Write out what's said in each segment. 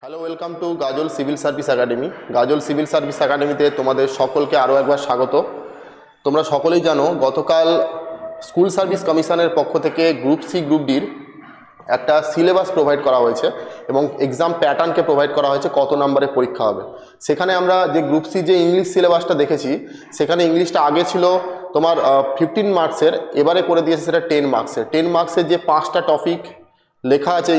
Hello, welcome to Gazal civil service academy. Gazal civil service একাডেমিতে তোমাদের সকলকে আরও একবার স্বাগত। তোমরা সকলেই জানো গতকাল স্কুল সার্ভিস কমিশনের পক্ষ থেকে গ্রুপ সি গ্রুপ ডির একটা সিলেবাস প্রোভাইড করা হয়েছে এবং এক্সাম প্যাটার্নকে প্রোভাইড করা হয়েছে কত নম্বরে পরীক্ষা হবে। সেখানে আমরা যে গ্রুপ সি যে ইংলিশ সিলেবাসটা দেখেছি, সেখানে ইংলিশটা আগে ছিল তোমার 15 মার্কসের, এবারে করে দিয়েছে সেটা 10 মার্কসের। 10 মার্কসের যে 5টা টপিক লেখা আছে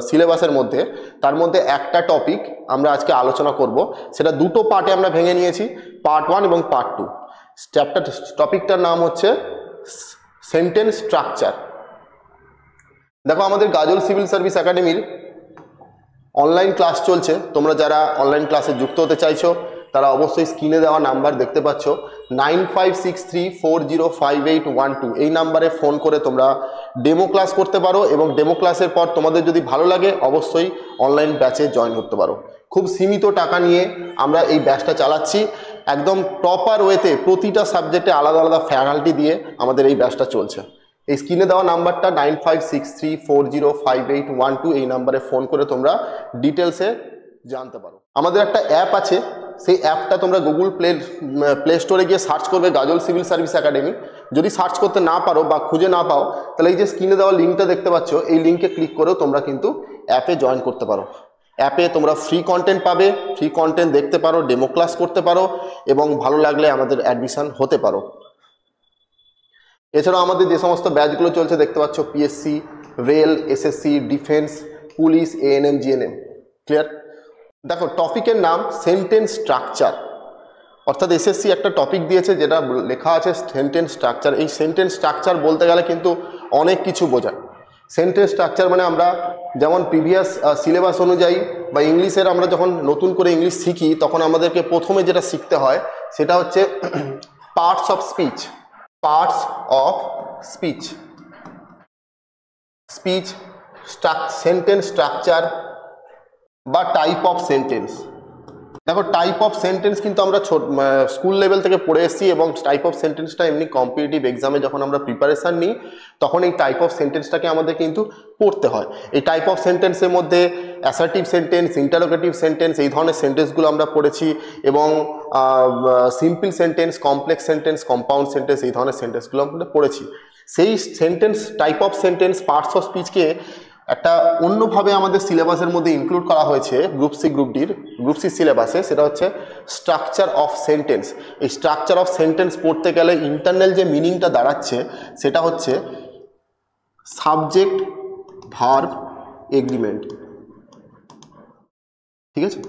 সিলেবাসের মধ্যে, তার মধ্যে একটা টপিক আমরা আজকে আলোচনা করব। সেটা দুটো পার্টে আমরা ভেঙে নিয়েছি, পার্ট 1 এবং পার্ট 2। টপিকটার নাম হচ্ছে সেন্টেন্স স্ট্রাকচার। দেখো, আমাদের গাজল সিভিল সার্ভিস একাডেমির অনলাইন ক্লাস চলছে। তোমরা যারা অনলাইন ক্লাসে যুক্ত হতে চাইছো তারা অবশ্যই স্ক্রিনে দেওয়া নাম্বার দেখতে পাচ্ছ, 9563405812। এই নাম্বারে ফোন করে তোমরা ডেমো ক্লাস করতে পারো এবং ডেমো ক্লাসের পর তোমাদের যদি ভালো লাগে অবশ্যই অনলাইন ব্যাচে জয়েন করতে পারো। খুব সীমিত টাকা নিয়ে আমরা এই ব্যাচটা চালাচ্ছি, একদম প্রপার ওয়েতে প্রতিটা সাবজেক্টে আলাদা আলাদা ফ্যাকাল্টি দিয়ে আমাদের এই ব্যাচটা চলছে। এই স্ক্রিনে দেওয়া নাম্বারটা 9563405812, এই নাম্বারে ফোন করে তোমরা ডিটেলসে জানতে পারো। আমাদের একটা অ্যাপ আছে, সেই অ্যাপটা তোমরা গুগল প্লে স্টোরে গিয়ে সার্চ করবে গাজল সিভিল সার্ভিস একাডেমি। যদি সার্চ করতে না পারো বা খুঁজে না পাও, তাহলে এই যে স্ক্রিনে দেওয়া লিঙ্কটা দেখতে পাচ্ছ, এই লিঙ্কে ক্লিক করেও তোমরা কিন্তু অ্যাপে জয়েন করতে পারো। অ্যাপে তোমরা ফ্রি কন্টেন্ট পাবে, ফ্রি কন্টেন্ট দেখতে পারো, ডেমো ক্লাস করতে পারো এবং ভালো লাগলে আমাদের অ্যাডমিশন হতে পারো। এছাড়াও আমাদের যে সমস্ত ব্যাচগুলো চলছে দেখতে পাচ্ছ, PSC, rail, SSC, defence, police, ANM, GNM. Clear? দেখো, টপিকের নাম সেন্টেন্স স্ট্রাকচার, অর্থাৎ এসএসসি একটা টপিক দিয়েছে যেটা লেখা আছে সেন্টেন্স স্ট্রাকচার। এই সেন্টেন্স স্ট্রাকচার বলতে গেলে কিন্তু অনেক কিছু বোঝায়। সেন্টেন্স স্ট্রাকচার মানে আমরা যেমন প্রিভিয়াস সিলেবাস অনুযায়ী বা ইংলিশের আমরা যখন নতুন করে ইংলিশ শিখি, তখন আমাদেরকে প্রথমে যেটা শিখতে হয় সেটা হচ্ছে parts of speech. Parts of speech, speech sentence structure বা টাইপ অফ সেন্টেন্স। দেখো, টাইপ অফ সেন্টেন্স কিন্তু আমরা স্কুল লেভেল থেকে পড়ে এসেছি এবং টাইপ অফ সেন্টেন্সটা এমনি কম্পিটিটিভ এক্সামে যখন আমরা প্রিপারেশান নিই তখন এই টাইপ অফ সেন্টেন্সটাকে আমাদের কিন্তু পড়তে হয়। এই টাইপ অফ সেন্টেন্সের মধ্যে অ্যাসার্টিভ সেন্টেন্স, ইন্টারোগেটিভ সেন্টেন্স, এই ধরনের সেন্টেন্সগুলো আমরা পড়েছি এবং simple sentence, complex sentence, compound sentence, এই ধরনের সেন্টেন্সগুলো আমরা পড়েছি। সেই sentence type of sentence parts of স্পিচকে একটা অন্যভাবে আমাদের সিলেবাসের মধ্যে ইনক্লুড করা হয়েছে গ্রুপ সি সিলেবাসে, সেটা হচ্ছে স্ট্রাকচার অফ সেন্টেন্স। এই স্ট্রাকচার অফ সেন্টেন্স পড়তে গেলে ইন্টারনাল যে মিনিংটা দাঁড়াচ্ছে সেটা হচ্ছে সাবজেক্ট ভার্ব এগ্রিমেন্ট। ঠিক আছে,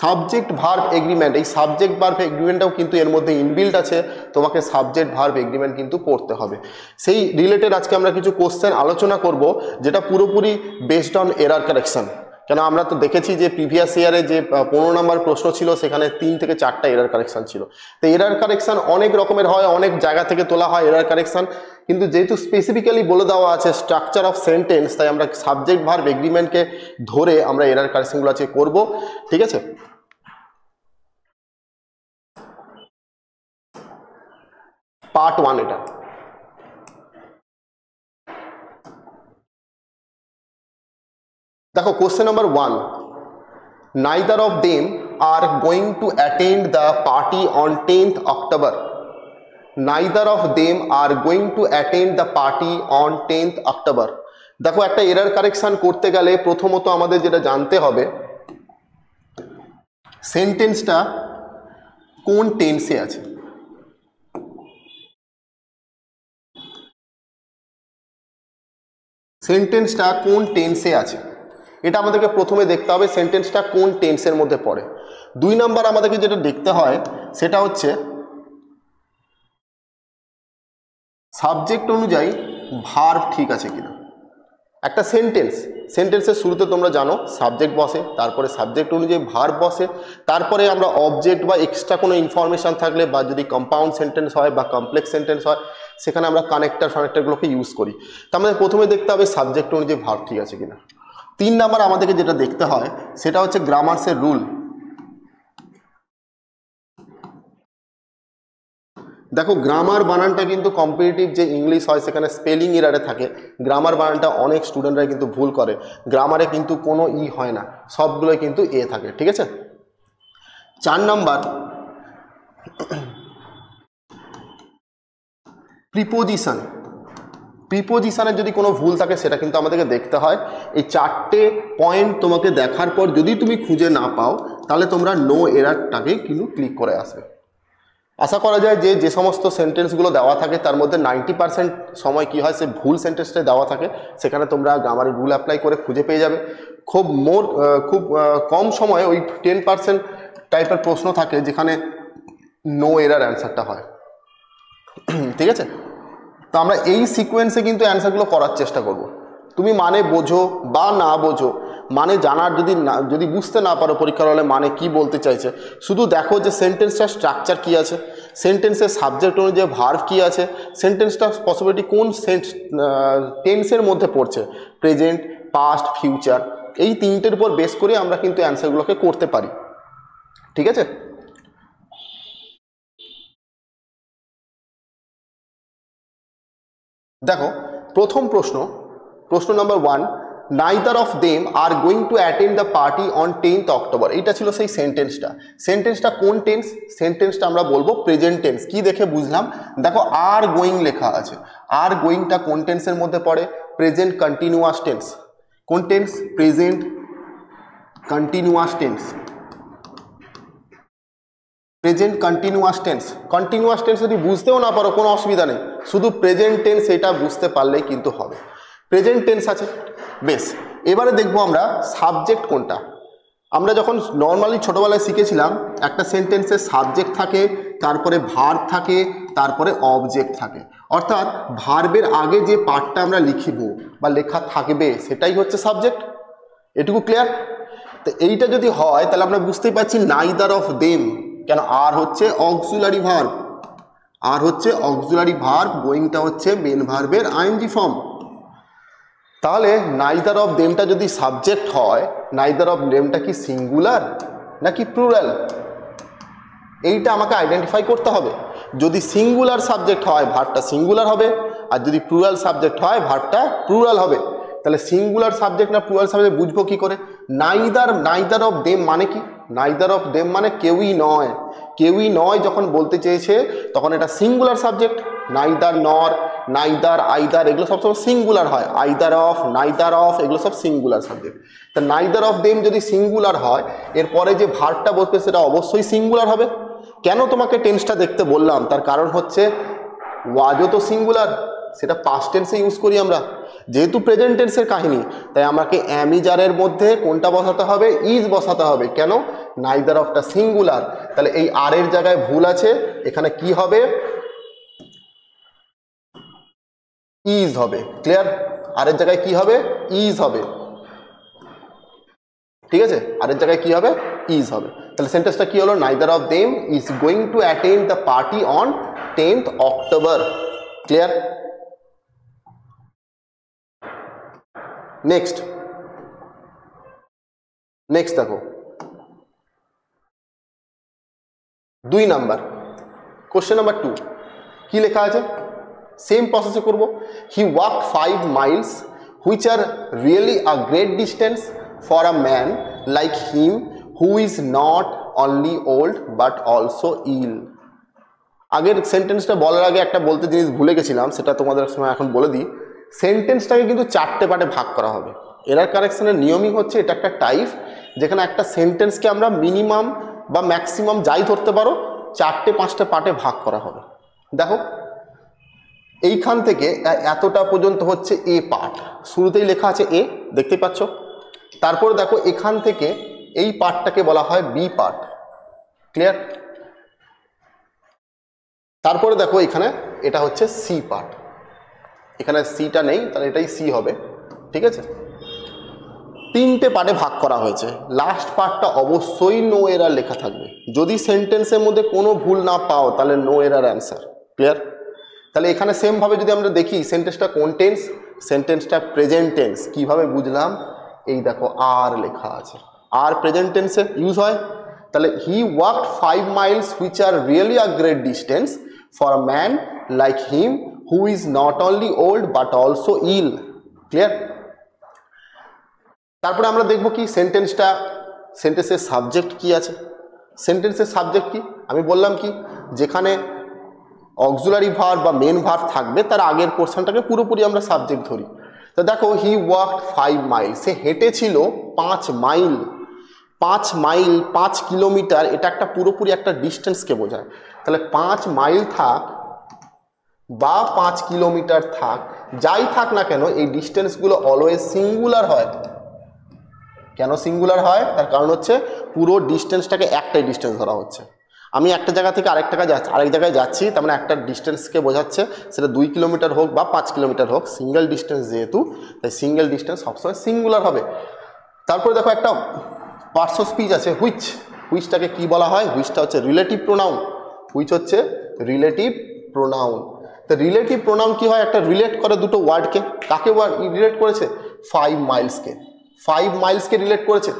সাবজেক্ট ভার্ব এগ্রিমেন্ট। এই সাবজেক্ট ভার্ব এগ্রিমেন্টটাও কিন্তু এর মধ্যে ইনবিল্ট আছে, তোমাকে সাবজেক্ট ভার্ব এগ্রিমেন্ট কিন্তু পড়তে হবে। সেই রিলেটেড আজকে আমরা কিছু কোশ্চেন আলোচনা করব, যেটা পুরোপুরি বেসড অন এরার কারেকশন। কেন আমরা তো দেখেছি যে প্রিভিয়াস ইয়ারে যে 15 নম্বর প্রশ্ন ছিল সেখানে 3 থেকে 4টা এরার কারেকশন ছিল। তো এরার কারেকশন অনেক রকমের হয়, অনেক জায়গা থেকে তোলা হয় এরার কারেকশন, কিন্তু যেহেতু স্পেসিফিক্যালি বলে দেওয়া আছে স্ট্রাকচার অফ সেন্টেন্স, তাই আমরা সাবজেক্ট ভার্ব এগ্রিমেন্টকে ধরে আমরা এরার কারেকশনগুলো আজকে করব। ঠিক আছে, পার্ট 1 এটা। দেখো, question number 1, neither of them are going to attend the party on 10th October. Neither of them are going to attend the party on 10th October. দেখো, একটা এরার কারেকশন করতে গেলে প্রথমত আমাদের যেটা জানতে হবে সেন্টেন্সটা কোন টেন্সে আছে। সেন্টেন্সটা কোন টেন্সে আছে এটা আমাদেরকে প্রথমে দেখতে হবে, সেন্টেন্সটা কোন টেন্সের মধ্যে পড়ে। 2 নাম্বার আমাদেরকে যেটা দেখতে হয় সেটা হচ্ছে সাবজেক্ট অনুযায়ী ভার্ব ঠিক আছে কিনা। একটা সেন্টেন্সের শুরুতে তোমরা জানো সাবজেক্ট বসে, তারপরে সাবজেক্ট অনুযায়ী ভার্ব বসে, তারপরে আমরা অবজেক্ট বা এক্সট্রা কোনো ইনফরমেশান থাকলে বা যদি কম্পাউন্ড সেন্টেন্স হয় বা কমপ্লেক্স সেন্টেন্স হয় সেখানে আমরা কানেক্টারগুলোকে ইউজ করি। তার মধ্যে প্রথমে দেখতে হবে সাবজেক্ট অনুযায়ী ভার্ব ঠিক আছে কিনা। 3 নাম্বার আমাদেরকে যেটা দেখতে হয় সেটা হচ্ছে গ্রামার্সের রুল। দেখো গ্রামার বানানটা কিন্তু কম্পিটিটিভ যে ইংলিশ হয় সেখানে স্পেলিং এরারে থাকে, গ্রামার বানানটা অনেক স্টুডেন্টরা কিন্তু ভুল করে, গ্রামারে কিন্তু কোনো ই হয় না, সবগুলোই কিন্তু এ থাকে, ঠিক আছে। 4 নাম্বার প্রিপোজিশন। প্রিপোজিশনের যদি কোনো ভুল থাকে সেটা কিন্তু আমাদেরকে দেখতে হয়। এই 4টে পয়েন্ট তোমাকে দেখার পর যদি তুমি খুঁজে না পাও তাহলে তোমরা নো এরারটাকে কিন্তু ক্লিক করে আসবে। আশা করা যায় যে যে সমস্ত সেন্টেন্সগুলো দেওয়া থাকে তার মধ্যে 90% সময় কি হয়, সে ভুল সেন্টেন্সটা দেওয়া থাকে, সেখানে তোমরা গ্রামারের রুল অ্যাপ্লাই করে খুঁজে পেয়ে যাবে। খুব কম সময়ে ওই 10% টাইপের প্রশ্ন থাকে যেখানে নো এরার অ্যান্সারটা হয়, ঠিক আছে। তো আমরা এই সিকোয়েন্সে কিন্তু অ্যান্সারগুলো করার চেষ্টা করব। তুমি মানে বোঝো বা না বোঝো, মানে জানার যদি বুঝতে না পারো পরীক্ষার হলে মানে কি বলতে চাইছে, শুধু দেখো যে সেন্টেন্সটার স্ট্রাকচার কি আছে, সেন্টেন্সের সাবজেক্ট অনুযায়ী ভার্ব কি আছে, সেন্টেন্সটা পসিবিলিটি কোন টেন্সের মধ্যে পড়ছে, প্রেজেন্ট, পাস্ট, ফিউচার, এই 3টের উপর বেস করে আমরা কিন্তু অ্যান্সারগুলোকে করতে পারি, ঠিক আছে। দেখো প্রথম প্রশ্ন number 1, neither of them are going to attend the party on 10th October. এইটা ছিল সেই সেন্টেন্সটা কোন টেন্স, সেন্টেন্সটা আমরা বলবো প্রেজেন্ট টেন্স। কি দেখে বুঝলাম, দেখো আর গোয়িং লেখা আছে, আর গোয়িংটা কোন টেন্সের মধ্যে পড়ে, প্রেজেন্ট কন্টিনিউয়াস টেন্স। কোন tense, present continuous tense, present continuous tense. Continuous tense যদি বুঝতেও না পারো কোনো অসুবিধা নেই, শুধু প্রেজেন্ট টেন্স এটা বুঝতে পারলেই কিন্তু হবে। প্রেজেন্ট টেন্স আছে, বেশ। এবারে দেখবো আমরা সাবজেক্ট কোনটা। আমরা যখন নর্মালি ছোটোবেলায় শিখেছিলাম একটা সেন্টেন্সের সাবজেক্ট থাকে, তারপরে ভার্ব থাকে, তারপরে অবজেক্ট থাকে, অর্থাৎ ভার্বের আগে যে পার্টটা আমরা লিখিব বা লেখা থাকবে সেটাই হচ্ছে সাবজেক্ট। এটুকু ক্লিয়ার? তো এইটা যদি হয় তাহলে আমরা বুঝতেই পারছি নাইদার অফ দেম, কেন আর হচ্ছে অক্সিলারি ভার্ব, আর হচ্ছে অক্সিলারি ভার্ব, গোয়িংটা হচ্ছে মেন ভার্বের আইএনজি ফর্ম। তাহলে নাইদার অফ দেমটা যদি সাবজেক্ট হয়, নাইদার অফ দেমটা কি সিঙ্গুলার নাকি প্লুরাল, এইটা আমাকে আইডেন্টিফাই করতে হবে। যদি সিঙ্গুলার সাবজেক্ট হয় ভার্বটা সিঙ্গুলার হবে, আর যদি প্লুরাল সাবজেক্ট হয় ভার্বটা প্লুরাল হবে। তাহলে সিঙ্গুলার সাবজেক্ট না প্লুরাল সাবজেক্ট বুঝবো কি করে? নাইদার অফ দেম মানে কি? নাইদার অফ দেম মানে কেউই নয়, কেউই নয় যখন বলতে চেয়েছে তখন এটা সিঙ্গুলার সাবজেক্ট। নাইদার, নর, নাইদার, আইদার এগুলো সবসময় সিঙ্গুলার হয়, আইদার অফ, নাইদার অফ এগুলো সব সিঙ্গুলার সাবজেক্ট। তা নাইদার অফ দেম যদি সিঙ্গুলার হয়, এরপরে যে ভার্বটা বসবে সেটা অবশ্যই সিঙ্গুলার হবে। কেন তোমাকে টেন্সটা দেখতে বললাম, তার কারণ হচ্ছে ওয়াজও তো সিঙ্গুলার, সেটা পাস্ট টেন্সে ইউজ করি আমরা, যেহেতু প্রেজেন্ট টেন্সের কাহিনী, তাই আমাকে অ্যামিজারের মধ্যে কোনটা বসাতে হবে, ইজ বসাতে হবে। কেন? নাইদার অফটা সিঙ্গুলার, তাহলে এই আর এর জায়গায় ভুল আছে, এখানে কি হবে, ইজ হবে। ক্লিয়ার? আর এর জায়গায় কি হবে, ইজ হবে, ঠিক আছে, আর এর জায়গায় কি হবে, ইজ হবে। তাহলে সেন্টেন্সটা কি হলো, neither of them is going to attend the party on 10th October. Clear? Next দেখো 2 নাম্বার, কোশ্চেন নাম্বার 2 কি লেখা আছে, সেম প্রসেসে করব। হি walked 5 miles which are really a great distance for a man like him who is not only old but also ill. আগের সেন্টেন্সটা বলার আগে একটা বলতে জিনিস ভুলে গেছিলাম, সেটা তোমাদের সময় এখন বলে দিই। সেন্টেন্সটাকে কিন্তু 4টে পার্টে ভাগ করা হবে। এরার কারেকশনের নিয়মই হচ্ছে এটা একটা টাইপ, যেখানে একটা সেন্টেন্সকে আমরা মিনিমাম বা ম্যাক্সিমাম যাই ধরতে পারো 4টে-5টে পার্টে ভাগ করা হবে। দেখো এইখান থেকে এতটা পর্যন্ত হচ্ছে এ পার্ট, শুরুতেই লেখা আছে এ, দেখতেই পাচ্ছ। তারপর দেখো এখান থেকে এই পার্টটাকে বলা হয় বি পার্ট। ক্লিয়ার? তারপরে দেখো এখানে এটা হচ্ছে সি পার্ট, এখানে সিটা নেই তাহলে এটাই সি হবে, ঠিক আছে। 3টে পার্টে ভাগ করা হয়েছে। লাস্ট পার্টটা অবশ্যই নো এরার লেখা থাকবে। যদি সেন্টেন্সের মধ্যে কোনো ভুল না পাও তাহলে নো এরার অ্যান্সার। ক্লিয়ার? তাহলে এখানে সেমভাবে যদি আমরা দেখি সেন্টেন্সটা কোন টেন্স, সেন্টেন্সটা প্রেজেন্ট টেন্স। কীভাবে বুঝলাম, এই দেখো আর লেখা আছে, আর প্রেজেন্ট টেন্সে ইউজ হয়। তাহলে he walked 5 miles which are really a great distance for a man like him who is not only old but also ill. Clear? তারপরে আমরা দেখব কি সেন্টেন্সের সাবজেক্ট কি আছে। সেন্টেন্সের সাবজেক্ট কি আমি বললাম কি, যেখানে অক্সিলারি ভার্ব বা মেন ভার্ব থাকবে তার আগের পোর্শনটাকে পুরোপুরি আমরা সাবজেক্ট ধরি। তো দেখো হি ওয়াকড 5 মাইল, সে হেঁটেছিল 5 মাইল। 5 মাইল 5 কিলোমিটার, এটা একটা পুরোপুরি একটা ডিস্টেন্সকে বোঝায়। তাহলে 5 মাইল থাক বা 5 কিলোমিটার থাক, যাই থাক না কেন এই ডিস্টেন্সগুলো অলওয়েজ সিঙ্গুলার হয়। কেন সিঙ্গুলার হয়? তার কারণ হচ্ছে পুরো ডিস্টেন্সটাকে একটাই ডিস্টেন্স ধরা হচ্ছে। আমি একটা জায়গা থেকে আরেক জায়গায় যাচ্ছি, তার মানে একটা ডিস্টেন্সকে বোঝাচ্ছে, সেটা 2 কিলোমিটার হোক বা 5 কিলোমিটার হোক, সিঙ্গেল ডিস্টেন্স যেহেতু, তাই সিঙ্গেল ডিস্টেন্স সবসময় সিঙ্গুলার হবে। তারপরে দেখো একটা পার্টস অফ স্পিচ আছে হুইচটাকে কি বলা হয়? হুইচটা হচ্ছে রিলেটিভ প্রোনাউন। হুইচ হচ্ছে রিলেটিভ প্রোনাউন। তো রিলেটিভ প্রোনাউন কি হয়? একটা রিলেট করে দুটো ওয়ার্ডকে। কাকে রিলেট করেছে? 5 মাইলসকে। 5 মাইলসকে রিলেট করেছে।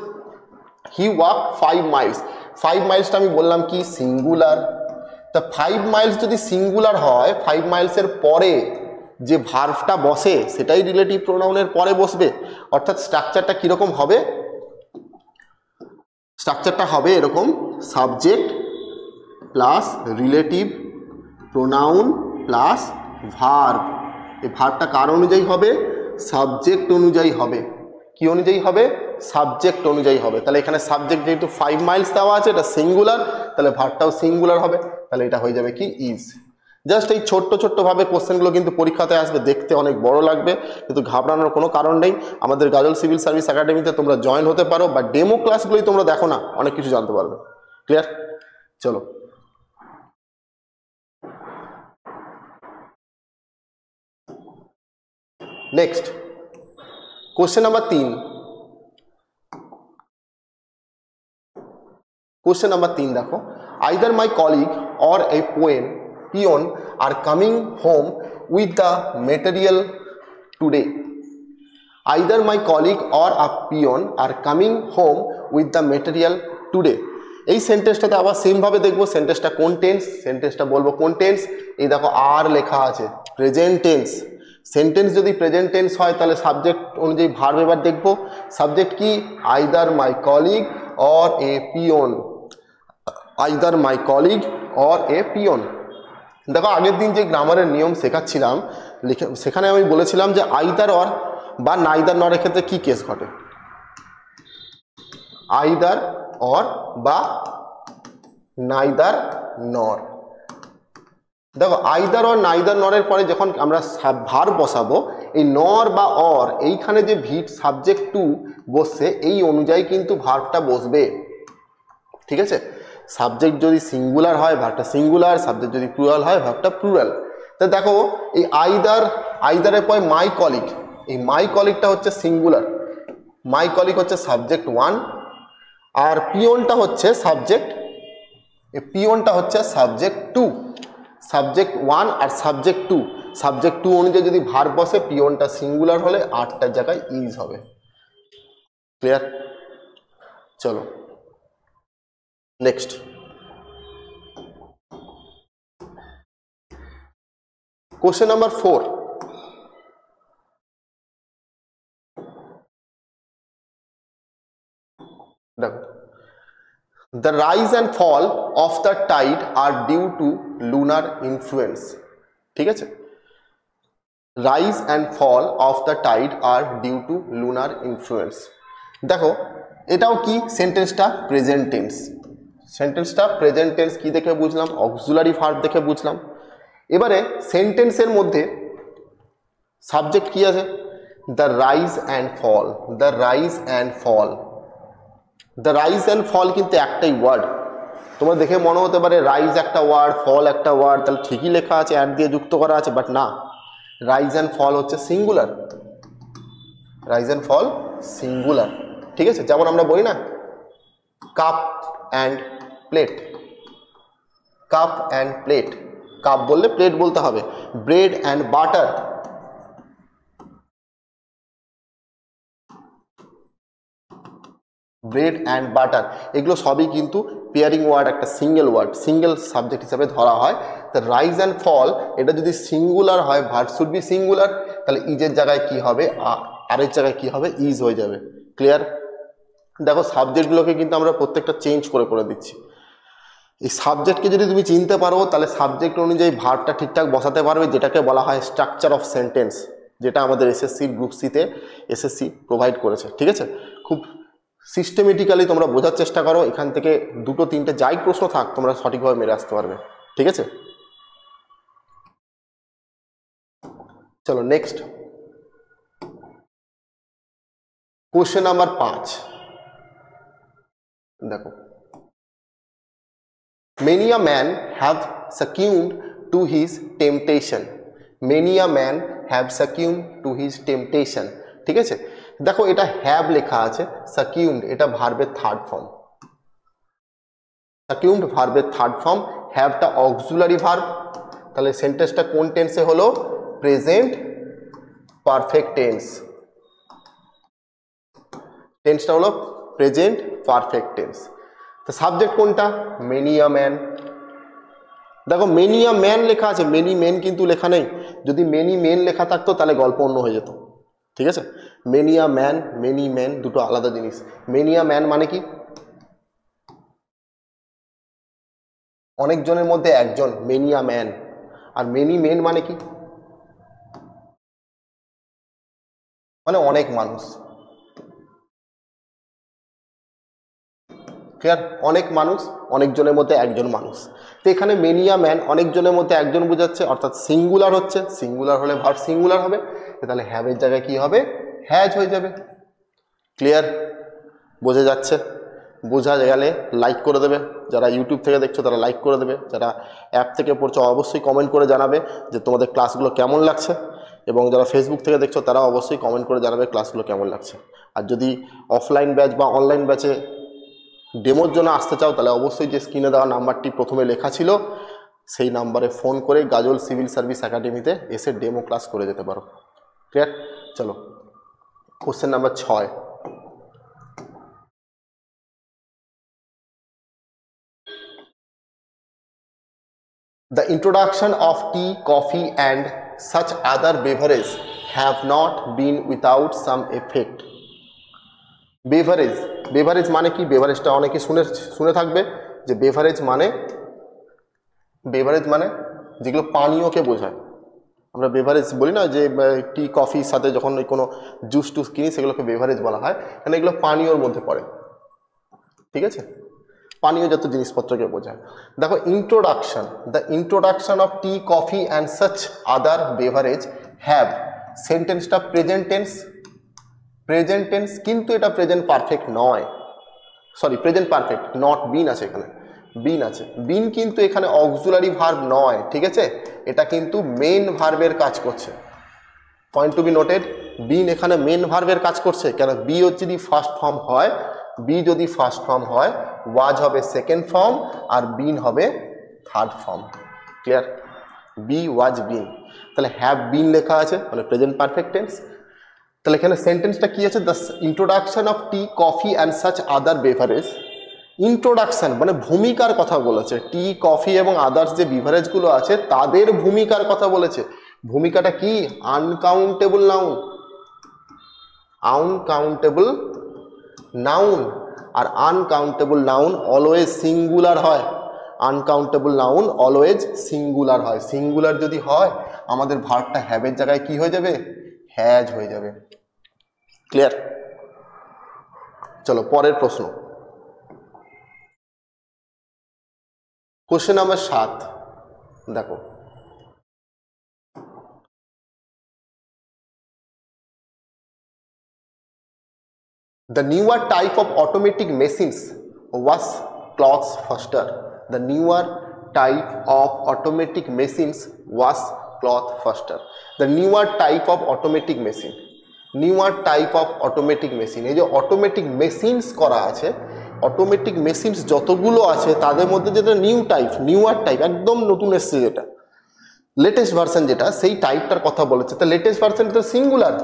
হি ওয়াক 5 মাইলস। 5 মাইলসটা আমি বললাম কি সিঙ্গুলার। তা 5 মাইলস যদি সিঙ্গুলার হয়, 5 মাইলসের পরে যে ভার্বটা বসে সেটাই রিলেটিভ প্রোনাউনের পরে বসবে। অর্থাৎ স্ট্রাকচারটা কীরকম হবে? স্ট্রাকচারটা হবে এরকম, subject plus relative pronoun plus verb. এই ভার্বটা কার অনুযায়ী হবে? সাবজেক্ট অনুযায়ী হবে। কি অনুযায়ী হবে? সাবজেক্ট অনুযায়ী হবে। তাহলে এখানে সাবজেক্ট যেহেতু 5 মাইলস দেওয়া আছে, এটা সিঙ্গুলার, তাহলে ভার্বটাও সিঙ্গুলার হবে। তাহলে এটা হয়ে যাবে কি ইজ। জাস্ট এই ছোট্টভাবে কোশ্চেনগুলো কিন্তু পরীক্ষাতে আসবে, দেখতে অনেক বড় লাগবে, কিন্তু ঘাবড়ানোর কোনো কারণ নেই। আমাদের গাজল সিভিল সার্ভিস একাডেমিতে তোমরা জয়েন হতে পারো, বা ডেমো ক্লাসগুলোই তোমরা দেখো না, অনেক কিছু জানতে পারবে। ক্লিয়ার? চলো next question number 3। Question number 3 দেখো, either my colleague or a peon are coming home with the material today. Either my colleague or a peon are coming home with the material today. এই সেন্টেন্সটাতে আবার সেমভাবে দেখবো সেন্টেন্সটা কোন tense. সেন্টেন্সটা বলবো কোন টেন্স। এই দেখো আর লেখা আছে প্রেজেন্ট টেন্স। সেন্টেন্স যদি প্রেজেন্ট টেন্স হয় তাহলে সাবজেক্ট অনুযায়ী ভার্ব এবার দেখবো। সাবজেক্ট কি? Either my colleague or a peon. Either my colleague or a peon. দেখো আগের দিন যে গ্রামারের নিয়ম শেখাচ্ছিলাম, সেখানে আমি বলেছিলাম যে আইদার অর বা নাইদার নরের ক্ষেত্রে কি কেস ঘটে। আইদার অর বা নাইদার নর। দেখো আইদার অর নাইদার নরের পরে যখন আমরা ভার্ব বসাবো, এই নর বা অর এইখানে যে ভিট সাবজেক্ট টু বসছে এই অনুযায়ী কিন্তু ভার্বটা বসবে। ঠিক আছে? সাবজেক্ট যদি সিঙ্গুলার হয় ভার্বটা সিঙ্গুলার, সাবজেক্ট যদি প্লুরাল হয় ভার্বটা প্লুরাল। তা দেখো এই আইদারের পরে মাই কলিগ, এই মাই কলিগটা হচ্ছে সিঙ্গুলার। মাই কলিগ হচ্ছে সাবজেক্ট 1, আর পিয়নটা হচ্ছে সাবজেক্ট সাবজেক্ট 2। সাবজেক্ট 1 আর সাবজেক্ট 2, সাবজেক্ট 2 অনুযায়ী যদি ভার্ব বসে, পিয়নটা সিঙ্গুলার হলে 8টার জায়গায় ইজ হবে। ক্লিয়ার? চলো নেক্সট কোশ্চেন নাম্বার 4। দেখো, the rise and fall of the tide are due to lunar influence। ঠিক আছে? rise and fall of the tide are due to lunar influence। দেখো এটাও কি? সেন্টেন্সটা প্রেজেন্ট টেন্স। সেন্টেন্সটা প্রেজেন্ট টেন্স কি দেখে বুঝলাম? অক্সিলারি ভার্ব দেখে বুঝলাম। এবারে সেন্টেন্সের মধ্যে সাবজেক্ট কি আছে? The rise and fall. The rise and fall, the rise and fall কিন্তু একটাই ওয়ার্ড। তোমরা দেখে মনে হতে পারে রাইজ একটা ওয়ার্ড, ফল একটা ওয়ার্ড, তাহলে ঠিকই লেখা আছে, অ্যাড দিয়ে যুক্ত করা আছে, বাট না, রাইজ অ্যান্ড ফল হচ্ছে singular. Rise and fall singular. ঠিক আছে? যেমন আমরা বলি না cup and plate. Cup and plate, cup বললে প্লেট বলতে হবে। Bread and butter, bread and butter, এগুলো সবই কিন্তু পেয়ারিং ওয়ার্ড, একটা সিঙ্গেল সাবজেক্ট হিসাবে ধরা হয়। তা রাইজ অ্যান্ড ফল এটা যদি সিঙ্গুলার হয়, ভার্ব শুড বি সিঙ্গুলার, তাহলে ইজের জায়গায় কি হবে, আরের জায়গায় কি হবে, ইজ হয়ে যাবে। ক্লিয়ার? দেখো সাবজেক্টগুলোকে কিন্তু আমরা প্রত্যেকটা চেঞ্জ করে দিচ্ছি। এই সাবজেক্টকে যদি তুমি চিনতে পারো তাহলে সাবজেক্ট অনুযায়ী ভার্বটা ঠিকঠাক বসাতে পারবে, যেটাকে বলা হয় স্ট্রাকচার অফ সেন্টেন্স, যেটা আমাদের এসএসসির গ্রুপ সিতে এসএসসি প্রোভাইড করেছে। ঠিক আছে, খুব সিস্টেমেটিক্যালি তোমরা বোঝার চেষ্টা করো, এখান থেকে 2-3টে যাই প্রশ্ন থাক তোমরা সঠিকভাবে মেরে আসতে পারবে। ঠিক আছে, চলো নেক্সট কোশ্চেন নাম্বার 5 দেখো, many a man have succumbed to his temptation, many a man have succumbed to his temptation। ঠিক আছে, দেখো এটা হ্যাভ লেখা আছে, succumbed এটা ভার্বের থার্ড ফর্ম, succumbed ভার্বের থার্ড ফর্ম, হ্যাভটা অক্সিলারি ভার্ব, তাহলে সেন্টেন্সটা কোন টেন্সে হলো, প্রেজেন্ট পারফেক্ট টেন্স, টেন্সটা হলো প্রেজেন্ট পারফেক্ট টেন্স। তো সাবজেক্ট কোনটা, মেনি আ ম্যান। দেখো মেনি আ ম্যান লেখা আছে, মেনি মেন কিন্তু লেখা নেই, যদি মেনি মেন লেখা থাকতো তাহলে গল্প অন্য হয়ে যেত। ঠিক আছে, many a man, many man দুটো আলাদা জিনিস। মেনি আ ম্যান মানে কি, অনেকজনের মধ্যে একজন, many a man. Are many men মানে কি, মানে অনেক মানুষ। ক্লিয়ার, অনেক মানুষ, অনেকজনের মধ্যে একজন মানুষ। তো এখানে মেনি আ ম্যান অনেকজনের মধ্যে একজন বোঝাচ্ছে, অর্থাৎ সিঙ্গুলার হচ্ছে, সিঙ্গুলার হলে ভার্ব সিঙ্গুলার হবে, তাহলে হ্যাভের জায়গায় কি হবে, হ্যাজ হয়ে যাবে। ক্লিয়ার, বোঝা যাচ্ছে? বোঝা গেলে লাইক করে দেবে, যারা ইউটিউব থেকে দেখছো তারা লাইক করে দেবে, যারা অ্যাপ থেকে পড়ছো অবশ্যই কমেন্ট করে জানাবে যে তোমাদের ক্লাসগুলো কেমন লাগছে, এবং যারা ফেসবুক থেকে দেখছো তারা অবশ্যই কমেন্ট করে জানাবে ক্লাসগুলো কেমন লাগছে। আর যদি অফলাইন ব্যাচ বা অনলাইন ব্যাচে ডেমোর জন্য আসতে চাও তাহলে অবশ্যই যে স্ক্রিনে দেওয়া নাম্বারটি প্রথমে লেখা ছিল সেই নাম্বারে ফোন করে গাজল সিভিল সার্ভিস একাডেমিতে এসে ডেমো ক্লাস করে যেতে পারো। ক্লিয়ার? চলো question number 6, the introduction of tea, coffee and such other beverages have not been without some effect। Beverage, beverage মানে কি, বেভারেজটা অনেকে শুনে থাকবে যে বেভারেজ মানে যেগুলো পানীয়কে বোঝায়। আমরা বেভারেজ বলি না, যে টি কফির সাথে যখন কোনো জুস টুস কিনি সেগুলোকে বেভারেজ বলা হয়, কারণ এগুলো পানীয়র মধ্যে পড়ে। ঠিক আছে, পানীয় যত জিনিসপত্রকে বোঝায়। দেখো introduction, the introduction of T, coffee and such other beverage have, সেন্টেন্সটা প্রেজেন্ট টেন্স, প্রেজেন্ট টেন্স কিন্তু এটা প্রেজেন্ট পারফেক্ট নয়, সরি প্রেজেন্ট পারফেক্ট নট, বিন আছে এখানে, বিন আছে, বিন কিন্তু এখানে অক্সিলারি ভার্ব নয়। ঠিক আছে, এটা কিন্তু মেন ভার্বের কাজ করছে, পয়েন্ট টু বি নোটেড, বিন এখানে মেন ভার্বের কাজ করছে। কেন, বি যদি ফার্স্ট ফর্ম হয়, বি যদি ফার্স্ট ফর্ম হয়, ওয়াজ হবে সেকেন্ড ফর্ম আর বিন হবে থার্ড ফর্ম। ক্লিয়ার, বি ওয়াজ বিন, তাহলে হ্যাভ বিন লেখা আছে মানে প্রেজেন্ট পারফেক্ট টেন্স। তাহলে এখানে সেন্টেন্সটা কি আছে, the introduction of T, coffee and such other beverage. Introduction মানে ভূমিকার কথা বলেছে, টি, কফি এবং আদার্স যে বিভারেজগুলো আছে তাদের ভূমিকার কথা বলেছে। ভূমিকাটা কি, আনকাউন্টেবল নাউন, আনকাউন্টেবল নাউন, আর আনকাউন্টেবল নাউন অলওয়েজ সিঙ্গুলার হয়, আনকাউন্টেবল নাউন অলওয়েজ সিঙ্গুলার হয়। সিঙ্গুলার যদি হয় আমাদের ভার্বটা হ্যাভের জায়গায় কি হয়ে যাবে, হ্যাজ হয়ে যাবে। ক্লিয়ার? চলো পরের প্রশ্ন, কোশ্চেন নাম্বার 7 দেখো, the newer type of automatic machines was clothes faster, the newer type of automatic machines was cloth faster, the newer type of automatic machine, newer type of automatic machine, এই যে automatic machines করা আছে, automatic machines যতগুলো আছে তাদের মধ্যে যেটা new type, newer type একদম নতুন এসছে, যেটা লেটেস্ট ভার্সন যেটা, সেই টাইপটার কথা বলেছে। তো লেটেস্ট ভার্সন তো সিঙ্গুলার,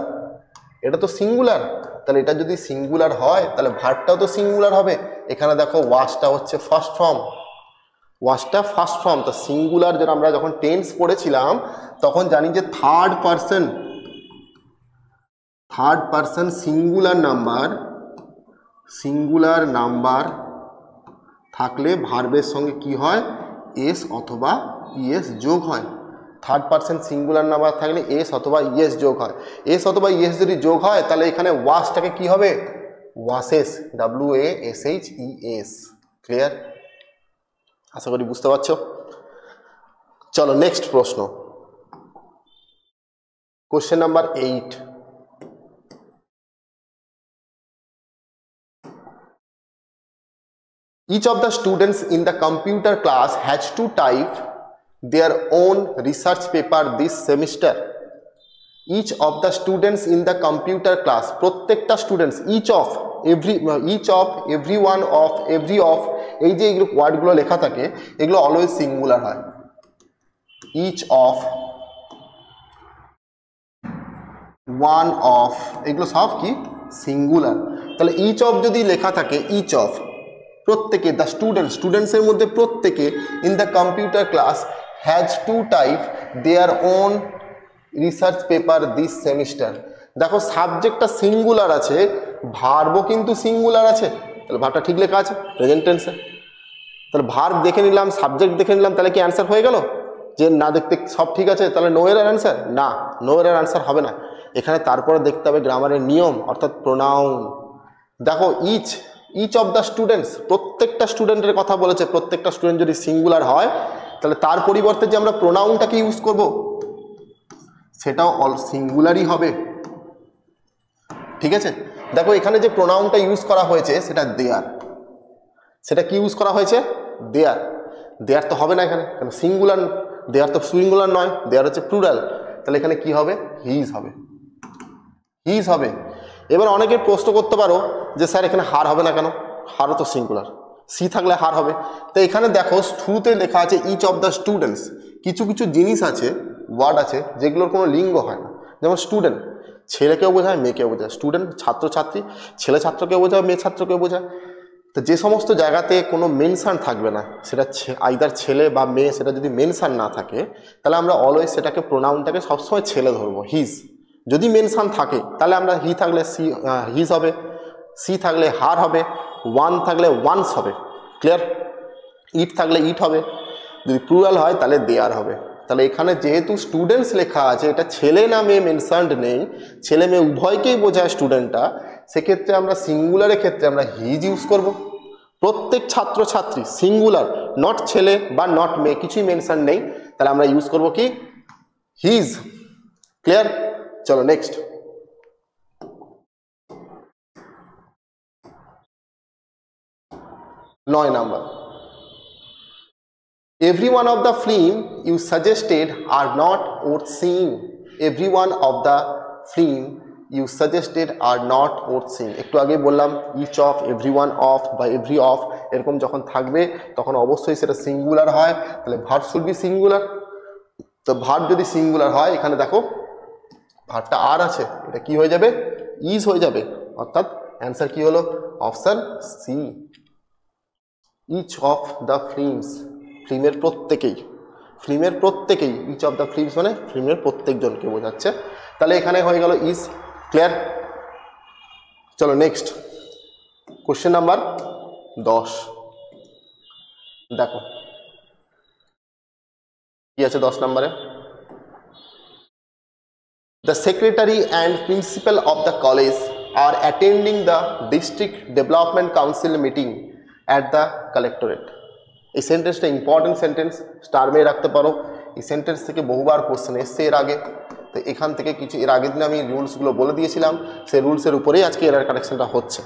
এটা তো সিঙ্গুলার, তাহলে এটা যদি সিঙ্গুলার হয় তাহলে ভার্বটাও তো সিঙ্গুলার হবে। এখানে দেখো ওয়াজটা হচ্ছে ফার্স্ট ফর্ম, ওয়াজটা ফার্স্ট ফর্ম। তো সিঙ্গুলার যেটা আমরা যখন টেন্স পড়েছিলাম তখন জানি যে থার্ড পারসন সিঙ্গুলার নাম্বার থাকলে ভার্বের সঙ্গে কি হয়, এস অথবা ইএস যোগ হয়। থার্ড পারসন সিঙ্গুলার নাম্বার থাকলে এস অথবা ইএস যোগ হয়। এস অথবা ইএস যদি যোগ হয় তাহলে এখানে ওয়াসটাকে কি হবে, ওয়াসেস, WASHES। ক্লিয়ার? আশা করি বুঝতে পারছো। চলো নেক্সট প্রশ্ন, question number 8। Each of the students in the computer class has to type their own research paper this semester. Each of the students in the computer class, প্রত্যেকটা students, each of, every one of, every of, এই যে এইগুলো ওয়ার্ডগুলো লেখা থাকে এগুলো always singular হয়। each of, one of, এগুলো সব কি সিঙ্গুলার। তাহলে each of যদি লেখা থাকে, each of প্রত্যেকে, দ্য স্টুডেন্টসের মধ্যে প্রত্যেকে in the computer class has to type their own research paper this semester. দেখো সাবজেক্টটা সিঙ্গুলার আছে, ভার্বও কিন্তু সিঙ্গুলার আছে, তাহলে ভার্বটা ঠিক লেখা আছে প্রেজেন্ট টেন্সে। তাহলে ভার্ব দেখে নিলাম, সাবজেক্ট দেখে নিলাম, তাহলে কি অ্যান্সার হয়ে গেল? যে না দেখতে সব ঠিক আছে তাহলে নো এর অ্যান্সার? না, নো এর অ্যান্সার হবে না। এখানে তারপরে দেখতে হবে গ্রামারের নিয়ম, অর্থাৎ প্রোনাউন। দেখো ইচ অফ দ্য স্টুডেন্টস, প্রত্যেকটা স্টুডেন্টের কথা বলেছে, প্রত্যেকটা স্টুডেন্ট যদি সিঙ্গুলার হয় তাহলে তার পরিবর্তে যে আমরা প্রোনাউনটাকে ইউজ করব সেটাও সিঙ্গুলারই হবে। ঠিক আছে, দেখো এখানে যে প্রোনাউনটা ইউজ করা হয়েছে সেটা দেয়ার, সেটা কি ইউজ করা হয়েছে? দেয়ার তো হবে না এখানে, কেন সিঙ্গুলার, দেয়ার তো সিঙ্গুলার নয়, দেয়ার হচ্ছে প্লুরাল। তাহলে এখানে কি হবে? হিজ হবে। এবার অনেকে প্রশ্ন করতে পারো যে স্যার এখানে হার হবে না কেন? হারও তো সিঙ্গুলার, সি থাকলে হার হবে। তো এখানে দেখো শুরুতে লেখা আছে ইচ অফ দ্য স্টুডেন্টস। কিছু জিনিস আছে, ওয়ার্ড আছে যেগুলোর কোনো লিঙ্গ হয় না। যেমন স্টুডেন্ট ছেলেকেও বোঝায় মেয়েকেও বোঝায়, স্টুডেন্ট ছাত্রছাত্রী ছেলে ছাত্রকেও বোঝায় মেয়ে ছাত্রকেও বোঝায়। তো যে সমস্ত জায়গাতে কোনো মেনশান থাকবে না, সেটা আইদার ছেলে বা মেয়ে, সেটা যদি মেনশান না থাকে তাহলে আমরা অলওয়েজ সেটাকে প্রোনাউনটাকে সবসময় ছেলে ধরবো, হিজ। যদি মেনশান থাকে তাহলে আমরা হি থাকলে হিজ হবে, সি থাকলে হার হবে, ওয়ান থাকলে ওয়ান্স হবে। ক্লিয়ার? ইট থাকলে ইট হবে, যদি প্লুরাল হয় তাহলে দেয়ার হবে। তাহলে এখানে যেহেতু স্টুডেন্টস লেখা আছে, এটা ছেলে না মেয়ে মেনশানড নেই, ছেলে মেয়ে উভয়কেই বোঝায় স্টুডেন্টটা, সেক্ষেত্রে আমরা সিঙ্গুলারের ক্ষেত্রে আমরা হিজ ইউজ করব। প্রত্যেক ছাত্রছাত্রী সিঙ্গুলার, নট ছেলে বা নট মেয়ে, কিছুই মেনশান নেই, তাহলে আমরা ইউজ করব কি? হিজ। ক্লিয়ার? চলো next, 9 number. Every one of the film you suggested are not worth seeing. Every one of the film you suggested are not worth seeing. একটু আগে বললাম each of, every one of বা every of এরকম যখন থাকবে তখন অবশ্যই সেটা সিঙ্গুলার হয়, তাহলে ভার্ব শুড বি সিঙ্গুলার। তো ভার্ব যদি সিঙ্গুলার হয়, এখানে দেখো ভার্বটা আর আছে, এটা কি হয়ে যাবে? ইজ হয়ে যাবে। অর্থাৎ অ্যান্সার কি হলো? Option C, each of the films, ফিল্মের প্রত্যেকেই, ইচ অফ দ্য ফিল্মস মানে ফিল্মের প্রত্যেকজনকে বোঝাচ্ছে। তাহলে এখানে হয়ে গেল ইজ। ক্লিয়ার? চলো নেক্সট, কোশ্চেন নাম্বার 10। দেখো কি আছে 10 নম্বরে। The secretary and principal of the college are attending the district development council meeting at the collectorate. এই সেন্টেন্সটা ইম্পর্টেন্ট সেন্টেন্স, স্টার মেয়ে রাখতে পারো। এই সেন্টেন্স থেকে বহুবার কোশ্চেন এসছে এর আগে, তো এখান থেকে কিছু এর আগের দিন আমি রুলসগুলো বলে দিয়েছিলাম, সেই রুলসের উপরেই আজকে এর কারেকশনটা হচ্ছে।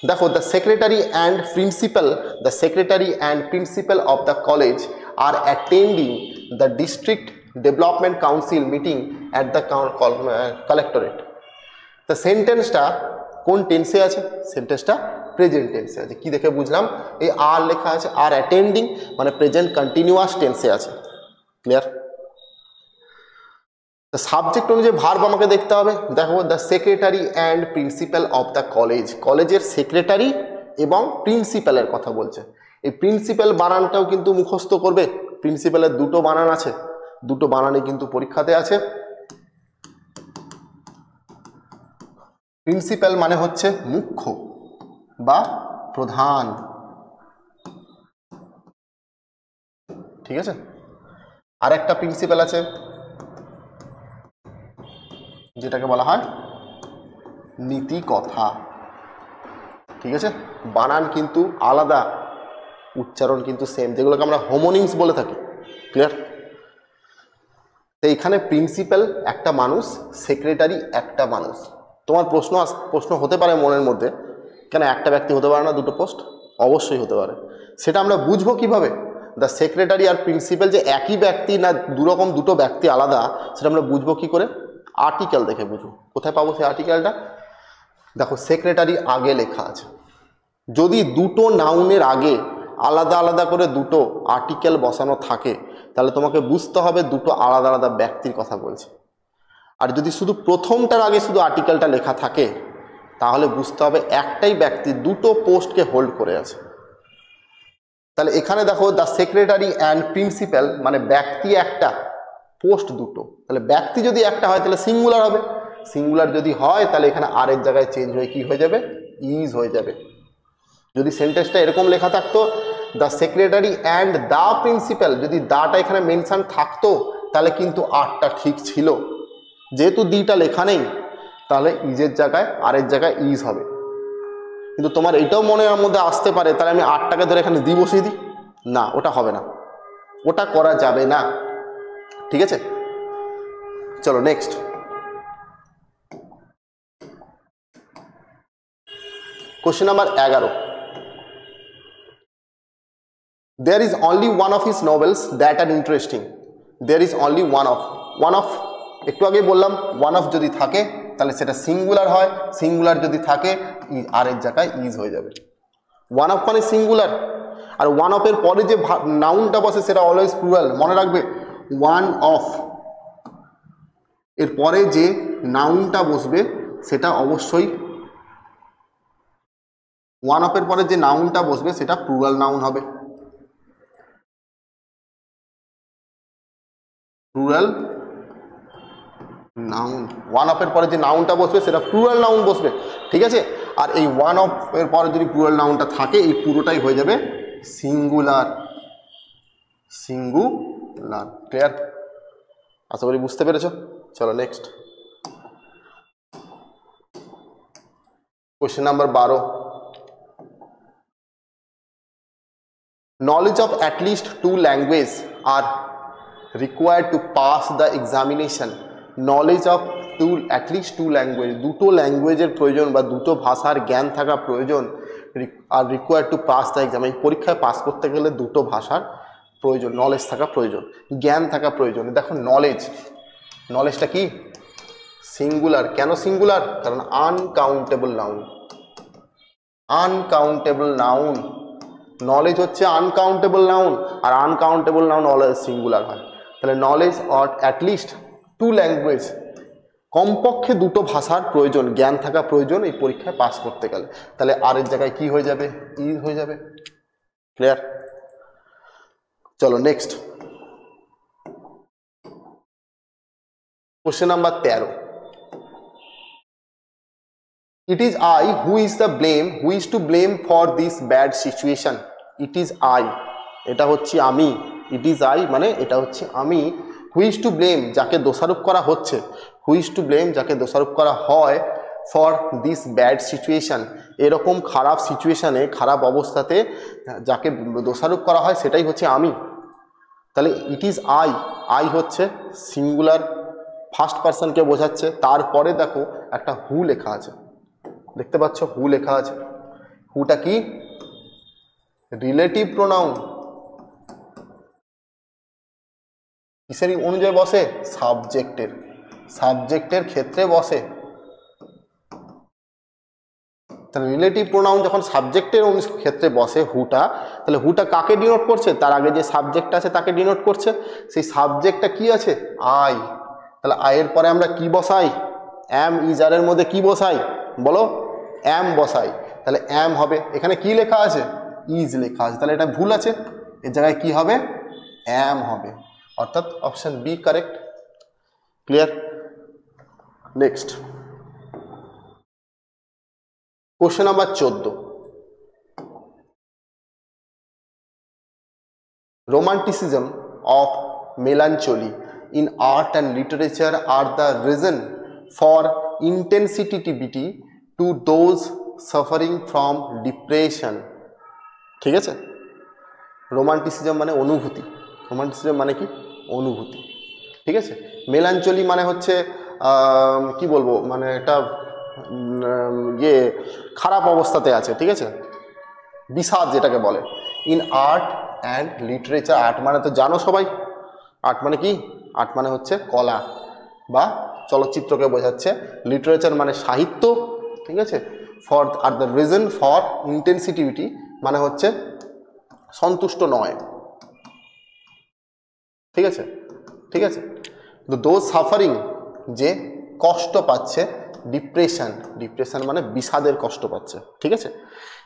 দেখো, the secretary and principal of the college R attending the district development council meeting at the collectorate. তো সেন্টেন্সটা কোন টেন্সে আছে? সেন্টেন্সটা প্রেজেন্ট টেন্সে আছে। কি দেখে বুঝলাম? এই আর লেখা আছে, আর অ্যাটেন্ডিং মানে প্রেজেন্ট কন্টিনিউয়াস টেন্সে আছে। ক্লিয়ার? সাবজেক্ট অনুযায়ী ভার্ব আমাকে দেখতে হবে। দেখো, the secretary and principal of the college, কলেজের সেক্রেটারি এবং প্রিন্সিপালের কথা বলছে। এই প্রিন্সিপাল বানানটাও কিন্তু মুখস্থ করবে। প্রিন্সিপালের দুটো বানান আছে, দুটো বানানই কিন্তু পরীক্ষাতে আছে। প্রিন্সিপাল মানে হচ্ছে মুখ্য বা প্রধান, ঠিক আছে। আর একটা প্রিন্সিপাল আছে যেটাকে বলা হয় নীতি কথা, ঠিক আছে। বানান কিন্তু আলাদা, উচ্চারণ কিন্তু সেম, যেগুলোকে আমরা হোমোনিমস বলে থাকি। ক্লিয়ার? তো এইখানে প্রিন্সিপাল একটা মানুষ, সেক্রেটারি একটা মানুষ। তোমার প্রশ্ন হতে পারে মনের মধ্যে, কেন একটা ব্যক্তি হতে পারে না দুটো পোস্ট? অবশ্যই হতে পারে। সেটা আমরা বুঝবো কিভাবে? দ্য সেক্রেটারি আর প্রিন্সিপাল যে একই ব্যক্তি না দুরকম দুটো ব্যক্তি আলাদা, সেটা আমরা বুঝবো কি করে? আর্টিকেল দেখে বুঝবো। কোথায় পাবো সেই আর্টিকেলটা? দেখো, সেক্রেটারি আগে লেখা আছে। যদি দুটো নাউনের আগে আলাদা আলাদা করে দুটো আর্টিকেল বসানো থাকে, তাহলে তোমাকে বুঝতে হবে দুটো আলাদা আলাদা ব্যক্তির কথা বলছে। আর যদি শুধু প্রথমটার আগে শুধু আর্টিকেলটা লেখা থাকে, তাহলে বুঝতে হবে একটাই ব্যক্তি দুটো পোস্টকে হোল্ড করে আছে। তাহলে এখানে দেখো, দ্য সেক্রেটারি অ্যান্ড প্রিন্সিপাল মানে ব্যক্তি একটা, পোস্ট দুটো। তাহলে ব্যক্তি যদি একটা হয় তাহলে সিঙ্গুলার হবে। সিঙ্গুলার যদি হয় তাহলে এখানে আর এর জায়গায় চেঞ্জ হয়ে কি হয়ে যাবে? ইজ হয়ে যাবে। যদি সেন্টেন্সটা এরকম লেখা থাকতো, the secretary and the principal, যদি দাটা এখানে মেনশন থাকতো তাহলে কিন্তু আরটা ঠিক ছিল। যেহেতু দিটা লেখা নেই, তাহলে ইজের জায়গায় আর এর জায়গায় ইজ হবে। কিন্তু তোমার এটাও মনের মধ্যে আসতে পারে, তাহলে আমি আরটাকে ধরে এখানে দি বসিয়ে দিই। না, ওটা হবে না, ওটা করা যাবে না, ঠিক আছে। চলো next. Question number 11। There is only one of his novels that are interesting. There is only one of. One of, একটু আগে বললাম ওয়ান অফ যদি থাকে তাহলে সেটা সিঙ্গুলার হয়, সিঙ্গুলার যদি থাকে আর এর জায়গায় ইজ হয়ে যাবে। ওয়ান অফ মানে সিঙ্গুলার, আর ওয়ান অফের পরে যে নাউনটা বসে সেটা অলওয়েজ প্লুরাল। মনে রাখবে, ওয়ান অফ এর পরে যে নাউনটা বসবে সেটা অবশ্যই, ওয়ান অফের পরে যে নাউনটা বসবে সেটা প্লুরাল নাউন হবে। প্লুরাল নাউন, ওয়ান অফের পরে যে নাউনটা বসবে সেটা প্লুরাল নাউন বসবে, ঠিক আছে। আর এই ওয়ান অফ এর পরে যদি প্লুরাল নাউনটা থাকে, এই পুরোটাই হয়ে যাবে সিঙ্গুলার। সিঙ্গুলার। ক্লিয়ার? আশা করি বুঝতে পেরেছো। চলো next. Question number 12। Knowledge of at least 2 languages are required to pass the examination. Knowledge of at least 2 language, দুটো ল্যাঙ্গুয়েজের প্রয়োজন বা দুটো ভাষার জ্ঞান থাকা প্রয়োজন। আর required to pass the exam, এই পরীক্ষায় পাস করতে গেলে দুটো ভাষার প্রয়োজন, নলেজ থাকা প্রয়োজন, জ্ঞান থাকা প্রয়োজন। দেখো নলেজ, নলেজটা কি? সিঙ্গুলার। কেন সিঙ্গুলার? কারণ uncountable noun, uncountable noun. Knowledge হচ্ছে আনকাউন্টেবল নাউন, আর আনকাউন্টেবল নাউন অলওয়েজ সিঙ্গুলার হয়। তাহলে নলেজ অর অ্যাটলিস্ট 2 ল্যাঙ্গুয়েজ, কমপক্ষে দুটো ভাষার প্রয়োজন, জ্ঞান থাকা প্রয়োজন এই পরীক্ষায় পাস করতে গেলে। তাহলে আর এর জায়গায় কি হয়ে যাবে? ই হয়ে যাবে। ক্লিয়ার? চলো next. Question number 13। It is I who is to blame for this bad situation. It is I, এটা হচ্ছে আমি। It is I মানে এটা হচ্ছে আমি। Who is to blame, যাকে দোষারোপ করা হচ্ছে, who is to blame যাকে দোষারোপ করা হয়, for this bad situation, এরকম খারাপ সিচুয়েশানে, খারাপ অবস্থাতে যাকে দোষারোপ করা হয় সেটাই হচ্ছে আমি। তাহলে ইট ইজ আই, আই হচ্ছে সিঙ্গুলার, ফার্স্ট পারসনকে বোঝাচ্ছে। তারপরে দেখো একটা হু লেখা আছে, দেখতে পাচ্ছ হু লেখা আছে। হুটা কি? Relative pronoun. কিসের অনুযায়ী বসে? সাবজেক্টের, সাবজেক্টের ক্ষেত্রে বসে। তাহলে রিলেটিভ প্রোনাউন যখন সাবজেক্টের ক্ষেত্রে বসে হুটা, তাহলে হুটা কাকে ডিনোট করছে? তার আগে যে সাবজেক্ট আছে তাকে ডিনোট করছে। সেই সাবজেক্টটা কি আছে? আই। তাহলে আয়ের পরে আমরা কি বসাই? অ্যাম ইজ আর এর মধ্যে কি বসাই বলো? অ্যাম বসাই। তাহলে অ্যাম হবে, এখানে কি লেখা আছে? ইজ লেখা আছে, তাহলে এটা ভুল আছে, এর জায়গায় কি হবে? অ্যাম হবে, অর্থাৎ option B correct. Clear? Next question number 14। Romanticism of melancholy in art and literature are the reason for insensitivity to those suffering from depression. ঠিক আছে? রোমান্টিসিজম মানে অনুভূতি, রোমান্টিসিজম মানে কি? অনুভূতি। ঠিক আছে? মেলাঞ্চলি মানে হচ্ছে কি বলবো, মানে একটা ইয়ে খারাপ অবস্থাতে আছে। ঠিক আছে? বিষাদ যেটাকে বলে। In art and literature, art মানে তো জানো সবাই, আর্ট মানে কি? আর্ট মানে হচ্ছে কলা বা চলচ্চিত্রকে বোঝাচ্ছে। লিটারেচার মানে সাহিত্য। ঠিক আছে? ফর আর দ্য রিজন ফর ইন্টেন্সিটিভিটি মানে হচ্ছে সন্তুষ্ট নয়। ঠিক আছে? ঠিক আছে? দোজ সাফারিং, যে কষ্ট পাচ্ছে, ডিপ্রেশন, ডিপ্রেশন মানে বিষাদের কষ্ট পাচ্ছে। ঠিক আছে?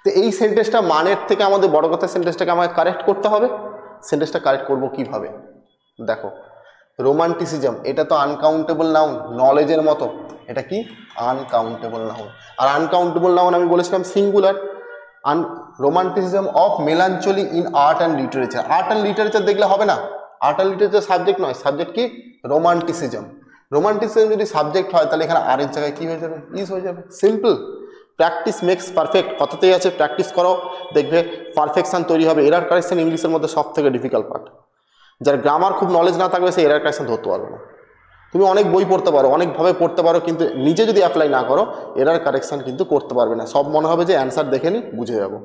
তো এই সেন্টেন্সটা মানের থেকে আমাদের বড় কথা সেন্টেন্সটাকে আমাকে কারেক্ট করতে হবে। সেন্টেন্সটা কারেক্ট করবো কিভাবে? দেখো, রোমান্টিসিজম এটা তো আনকাউন্টেবল নাউন, নলেজের মতো। এটা কি? Uncountable noun. আর আনকাউন্টেবল নাউন আমি বলেছিলাম singular. Romanticism of melancholy in art and literature, art and literature দেখলে হবে না, আর্ট অ্যান্ড লিটারেচার সাবজেক্ট নয়, সাবজেক্ট কি? রোমান্টিসিজম। রোমান্টিসিজম যদি সাবজেক্ট হয় তাহলে এখানে আর এর জায়গায় কি হয়ে যাবে? ইজ হয়ে যাবে। সিম্পল। প্র্যাকটিস মেক্স পারফেক্ট, কথাতেই আছে, প্র্যাকটিস করো, দেখবে পারফেকশন তৈরি হবে। এরার কারেকশন ইংলিশের মধ্যে সব থেকে ডিফিকাল্ট পার্ট। যার গ্রামার খুব নলেজ না থাকবে সে এরার কারেকশন ধরতে পারবে না। তুমি অনেক বই পড়তে পারো, অনেকভাবে পড়তে পারো, কিন্তু নিজে যদি অ্যাপ্লাই না করো এরার কারেকশন কিন্তু করতে পারবে না। সব মনে হবে যে অ্যান্সার দেখে নি বুঝে যাবো,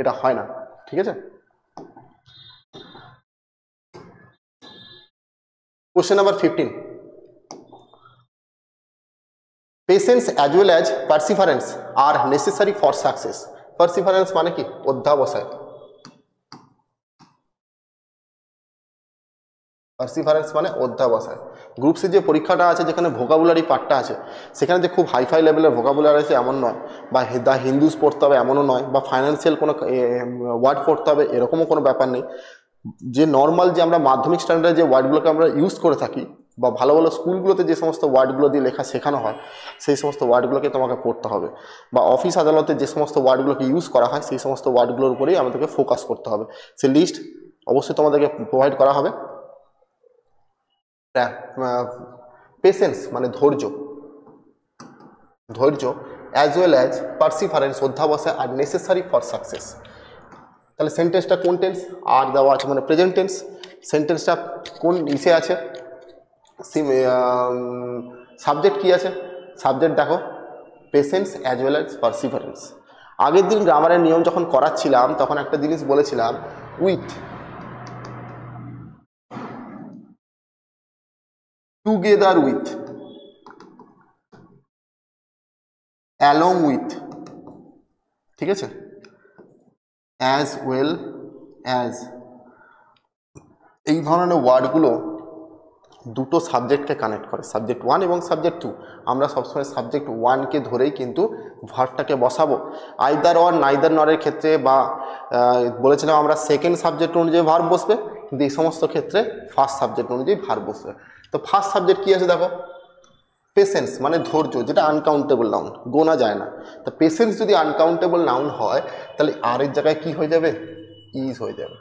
এটা হয় না। ঠিক আছে? Question number 15। Patience as well as perseverance are necessary for success. Perseverance মানে কি? অধ্যাবসায়। পারসিভারেন্স মানে অধ্যাবসায়। গ্রুপ সি যে পরীক্ষাটা আছে, যেখানে ভোকাবুলারি পার্টটা আছে, সেখানে যে খুব হাইফাই লেভেলের ভোকাবুলারি আছে এমন নয়, বা দ্য হিন্দুস পড়তে হবে এমনও নয়, বা ফাইন্যান্সিয়াল কোনো ওয়ার্ড পড়তে হবে এরকমও কোনো ব্যাপার নেই। যে নর্মাল যে আমরা মাধ্যমিক স্ট্যান্ডার্ডে যে ওয়ার্ডগুলোকে আমরা ইউজ করে থাকি, বা ভালো ভালো স্কুলগুলোতে যে সমস্ত ওয়ার্ডগুলো দিয়ে লেখা শেখানো হয়, সেই সমস্ত ওয়ার্ডগুলোকে তোমাকে পড়তে হবে। বা অফিস আদালতে যে সমস্ত ওয়ার্ডগুলোকে ইউজ করা হয় সেই সমস্ত ওয়ার্ডগুলোর উপরেই আমাদেরকে ফোকাস করতে হবে। সেই লিস্ট অবশ্যই তোমাদেরকে প্রোভাইড করা হবে। পেশেন্স মানে ধৈর্য, ধৈর্য অ্যাজ ওয়েল অ্যাজ পারসিভারেন্স অধ্যাবসায় আর নেসেসারি ফর সাকসেস। তাহলে সেন্টেন্সটা কোন টেন্স? আর দেওয়া আছে মানে প্রেজেন্ট টেন্স। সেন্টেন্সটা কোন ইসে আছে? সাবজেক্ট কি আছে? সাবজেক্ট দেখো, patience as well as Perseverance. আগের দিন গ্রামারের নিয়ম যখন করাচ্ছিলাম তখন একটা জিনিস বলেছিলাম, with, together with, along with, ঠিক আছে, অ্যাজ ওয়েল অ্যাজ, এই ধরনের ওয়ার্ডগুলো দুটো সাবজেক্টকে কানেক্ট করে, সাবজেক্ট 1 এবং সাবজেক্ট 2। আমরা সবসময় সাবজেক্ট 1কে ধরেই কিন্তু ভার্বটাকে বসাবো। আইদার অর নাইদার নরের ক্ষেত্রে, বা বলেছিলাম আমরা সেকেন্ড সাবজেক্ট অনুযায়ী ভার্ব বসবে, কিন্তু এই সমস্ত ক্ষেত্রে ফার্স্ট সাবজেক্ট অনুযায়ী ভার্ব বসবে। তো ফার্স্ট সাবজেক্ট কী আছে দেখো, পেশেন্স মানে ধৈর্য, যেটা আনকাউন্টেবল নাউন, গোনা যায় না। তো পেশেন্স যদি আনকাউন্টেবল নাউন হয় তাহলে আর এর জায়গায় কি হয়ে যাবে? ইজ হয়ে যাবে।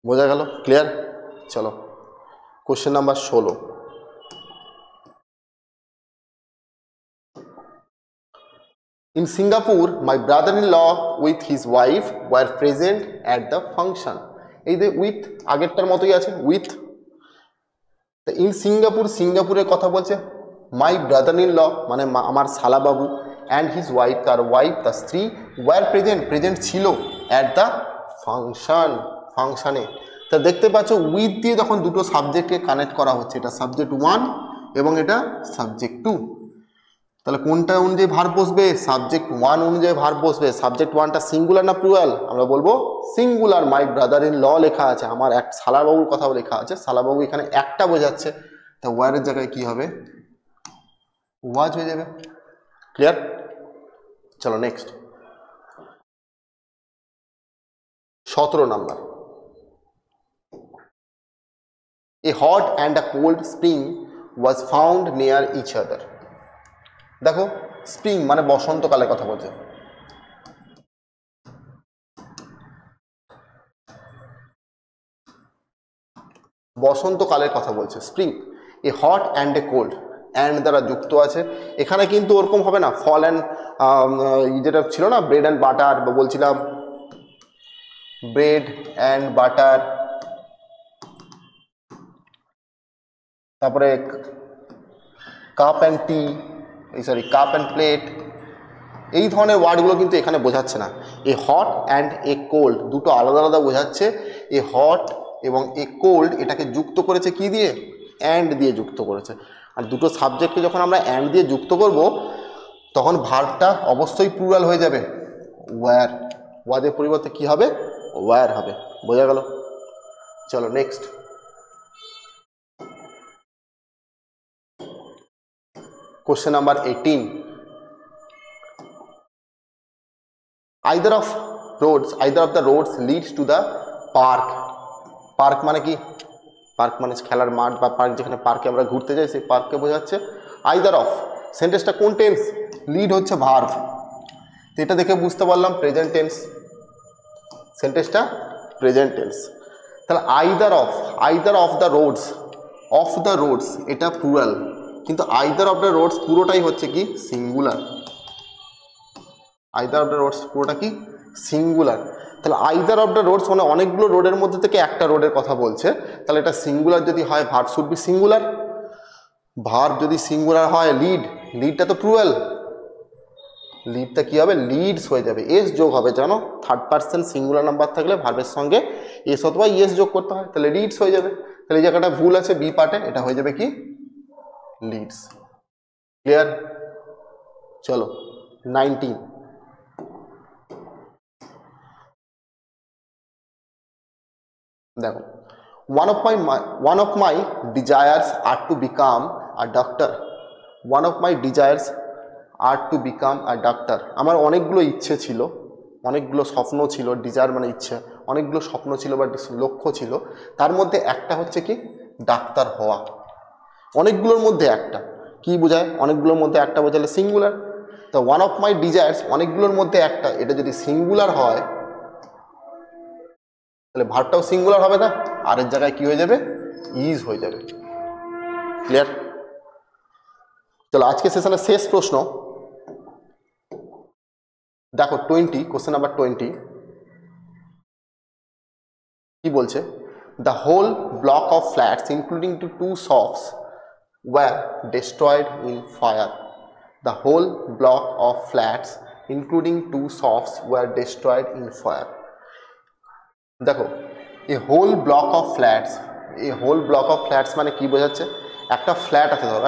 বোঝা গেল? ক্লিয়ার? চলো question number 16। In Singapore, my brother-in-law with his wife were present at the function. এই যে উইথ আগেরটার মতোই আছে, উইথ। ইন সিঙ্গাপুর, সিঙ্গাপুরের কথা বলছে। মাই ব্রাদার ইন ল মানে আমার শালাবাবু, অ্যান্ড হিজ ওয়াইফ, তার ওয়াইফ, তার স্ত্রী, ওয়ার প্রেজেন্ট, প্রেজেন্ট ছিল, অ্যাট দ্য ফাংশন, ফাংশানে। তা দেখতে পাচ্ছ উইথ দিয়ে যখন দুটো সাবজেক্টকে কানেক্ট করা হচ্ছে, এটা সাবজেক্ট 1 এবং এটা সাবজেক্ট 2। তাহলে কোনটা অনুযায়ী ভার্ব বসবে? সাবজেক্ট ওয়ান অনুযায়ী ভার্ব বসবে। সাবজেক্ট ওয়ানটা সিঙ্গুলার না প্লুরাল? আমরা বলবো singular. My brother in law লেখা আছে, আমার এক শালাবাবুর কথাও লেখা আছে, শালাবাবু এখানে একটা বোঝাচ্ছে, তা ওয়ারের জায়গায় কি হবে? ওয়াজ হয়ে যাবে। ক্লিয়ার? চলো next 17 number. A hot and a cold spring was found near each other. দেখো স্প্রিং মানে বসন্তকালের কথা বলছে। বসন্তকালের কথা বলছে spring. A hot and a cold, and দ্বারা যুক্ত আছে। এখানে কিন্তু ওরকম হবে না ফল অ্যান্ড, যেটা ছিল না ব্রেড অ্যান্ড বাটার, বা বলছিলাম ব্রেড অ্যান্ড বাটার, তারপরে cup and T, cup and plate, এই ধরনের ওয়ার্ডগুলো কিন্তু এখানে বোঝাচ্ছে না। এ হট অ্যান্ড এ কোল্ড দুটো আলাদা আলাদা বোঝাচ্ছে। এ হট এবং এ কোল্ড এটাকে যুক্ত করেছে কি দিয়ে? অ্যান্ড দিয়ে যুক্ত করেছে। আর দুটো সাবজেক্টকে যখন আমরা অ্যান্ড দিয়ে যুক্ত করব তখন ভার্বটা অবশ্যই প্লুরাল হয়ে যাবে, ওয়্যার। ওয়াজের পরিবর্তে কি হবে? ওয়্যার হবে। বোঝা গেল? চলো next question number 18। Either of the roads leads to the park. Park মানে কি? পার্ক মানে খেলার মাঠ বা পার্ক, যেখানে পার্কে আমরা ঘুরতে যাই সেই পার্ককে বোঝাচ্ছে। আইদার অফ, সেন্টেন্সটা কোন টেন্স? লিড হচ্ছে ভার্ব, তো এটা দেখে বুঝতে পারলাম প্রেজেন্ট টেন্স। সেন্টেন্সটা প্রেজেন্ট টেন্স। তাহলে আইদার অফ দ্য রোডস এটা প্লুরাল, কিন্তু আইদার অফ দ্য রোডস পুরোটাই হচ্ছে কি? Singular. Either of the roads পুরোটা কি? সিঙ্গুলার। তাহলে আইদার অফ দ্য রোডস মানে অনেকগুলো রোডের মধ্যে থেকে একটা রোডের কথা বলছে, তাহলে এটা সিঙ্গুলার যদি হয় verb should be singular. Verb যদি সিঙ্গুলার হয় লিডটা তো প্লুরাল, লিডটা কি হবে? লিডস হয়ে যাবে, এস যোগ হবে। জানো থার্ড পার্সন সিঙ্গুলার নাম্বার থাকলে ভার্বের সঙ্গে এস অথবা ইএস যোগ করতে হয়, তাহলে লিডস হয়ে যাবে। তাহলে এই জায়গাটা ভুল আছে বি পার্টে, এটা হয়ে যাবে কি? লিডস। ক্লিয়ার? চলো 19। দেখো one of my desires are to become a doctor. One of my desires are to become a doctor. আমার অনেকগুলো ইচ্ছে ছিল, অনেকগুলো স্বপ্ন ছিল। ডিজায়ার মানে ইচ্ছে, অনেকগুলো স্বপ্ন ছিল বা লক্ষ্য ছিল, তার মধ্যে একটা হচ্ছে কি? ডাক্তার হওয়া। অনেকগুলোর মধ্যে একটা কি বোঝায়? অনেকগুলোর মধ্যে একটা বোঝালে সিঙ্গুলার। তো ওয়ান অফ মাই ডিজায়ার্স অনেকগুলোর মধ্যে একটা, এটা যদি সিঙ্গুলার হয় তাহলে ভার্বটাও সিঙ্গুলার হবে না, আর এর জায়গায় কি হয়ে যাবে? ইজ হয়ে যাবে। ক্লিয়ার? চলো আজকে সেশনের শেষ প্রশ্ন দেখো 20, কোশ্চেন নাম্বার 20 কি বলছে? The whole block of flats including two 2 shops were destroyed in fire. The whole block of flats including 2 shops were destroyed in fire. দেখো এ হোল ব্লক অফ ফ্ল্যাটস মানে কি বোঝাচ্ছে? একটা ফ্ল্যাট আছে, ধরো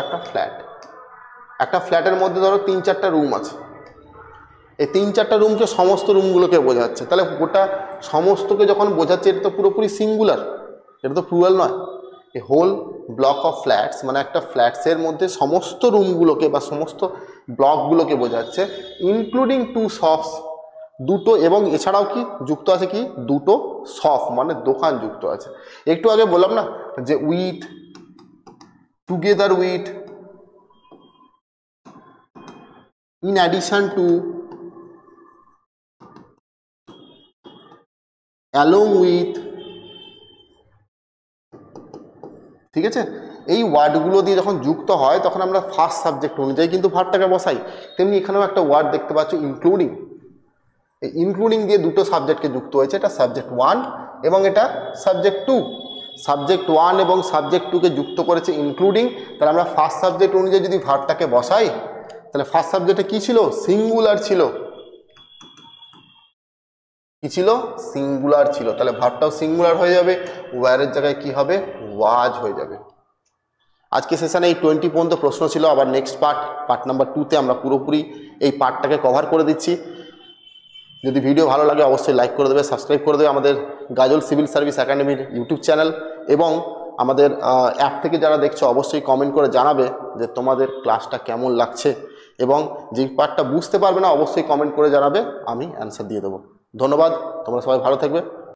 একটা ফ্ল্যাটের মধ্যে ধরো 3-4টা রুম আছে। এই 3-4টা রুমকে সমস্ত রুমগুলোকে বোঝাচ্ছে। তাহলে গোটা সমস্তকে যখন বোঝাচ্ছে এটা তো পুরোপুরি সিঙ্গুলার, এটা তো প্লুরাল নয়। এ হোল ব্লক অফ ফ্ল্যাটস মানে একটা ফ্ল্যাটসের মধ্যে সমস্ত রুমগুলোকে বা সমস্ত ব্লকগুলোকে বোঝাচ্ছে। ইনক্লুডিং 2 shops, দুটো, এবং এছাড়াও কি যুক্ত আছে? কি? দুটো শপ মানে দোকান যুক্ত আছে। একটু আগে বললাম না যে with, together with, in addition to, along with. ঠিক আছে? এই ওয়ার্ডগুলো দিয়ে যখন যুক্ত হয় তখন আমরা ফার্স্ট সাবজেক্ট অনুযায়ী কিন্তু ভার্বটাকে বসাই। তেমনি এখানেও একটা ওয়ার্ড দেখতে পাচ্ছ ইনক্লুডিং। এই ইনক্লুডিং দিয়ে দুটো সাবজেক্টকে যুক্ত হয়েছে, এটা সাবজেক্ট 1 এবং এটা সাবজেক্ট 2। সাবজেক্ট 1 এবং সাবজেক্ট 2কে যুক্ত করেছে ইনক্লুডিং। তাহলে আমরা ফার্স্ট সাবজেক্ট অনুযায়ী যদি ভার্বটাকে বসাই তাহলে ফার্স্ট সাবজেক্টে কি ছিল? সিঙ্গুলার ছিল। কি ছিল? সিঙ্গুলার ছিল। তাহলে ভার্বটাও সিঙ্গুলার হয়ে যাবে, ওয়্যারের জায়গায় কি হবে? ওয়াজ হয়ে যাবে। আজকে সেশনে এই 20 পর্যন্ত প্রশ্ন ছিল, আবার নেক্সট পার্ট নাম্বার 2তে আমরা পুরোপুরি এই পার্টটাকে কভার করে দিচ্ছি। যদি ভিডিও ভালো লাগে অবশ্যই লাইক করে দেবে, সাবস্ক্রাইব করে দেবে আমাদের গাজল সিভিল সার্ভিস একাডেমির ইউটিউব চ্যানেল, এবং আমাদের অ্যাপ থেকে যারা দেখছো অবশ্যই কমেন্ট করে জানাবে যে তোমাদের ক্লাসটা কেমন লাগছে, এবং যেই পার্টটা বুঝতে পারবে না অবশ্যই কমেন্ট করে জানাবে, আমি অ্যান্সার দিয়ে দেবো। ধন্যবাদ, তোমরা সবাই ভালো থাকবে।